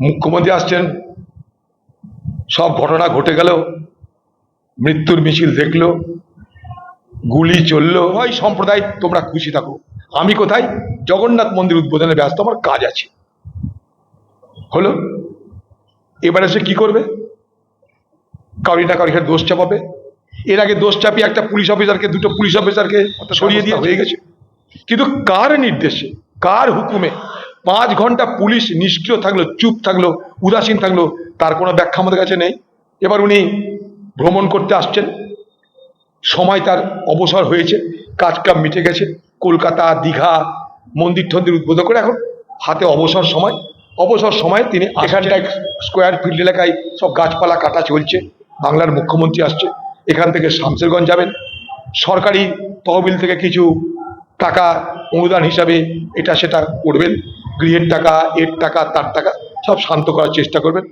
মুখ্যমন্ত্রী আসছেন, সব ঘটনা ঘটে গেল, মৃত্যুর মিছিল দেখলো, গুলি চললো, হয় সম্প্রদায় তোমরা খুশি থাকো, আমি কোথায় জগন্নাথ মন্দির উদ্বোধনে ব্যস্ত, আমার কাজ আছে। হলো, এবারে সে কি করবে? কাউরি না কাউরি দোষ চাপাবে। এর আগে দোষ চাপিয়ে একটা পুলিশ অফিসারকে, দুটো পুলিশ অফিসারকে সরিয়ে দিয়ে হয়ে গেছে। কিন্তু কার নির্দেশে, কার হুকুমে 5 ঘন্টা পুলিশ নিষ্ক্রিয় থাকলো, চুপ থাকলো, উদাসীন থাকলো, তার কোনো ব্যাখ্যা আমাদের কাছে নেই। এবার উনি ভ্রমণ করতে আসছেন, সময় তার অবসর হয়েছে, কাজ কাম মিটে গেছে, কলকাতা, দীঘা, মন্দির টন্দির উদ্বোধন করে এখন হাতে অবসর সময়। অবসর সময় তিনি এখানটায় স্কোয়ার ফিল্ড এলাকায় সব গাছপালা কাটা চলছে। বাংলার মুখ্যমন্ত্রী আসছে, এখান থেকে শামসেরগঞ্জ যাবেন, সরকারি তহবিল থেকে কিছু টাকা অনুদান হিসাবে এটা সেটা করবেন, গৃহের টাকা, এর টাকা, তার টাকা সব শান্ত করার চেষ্টা করবেন।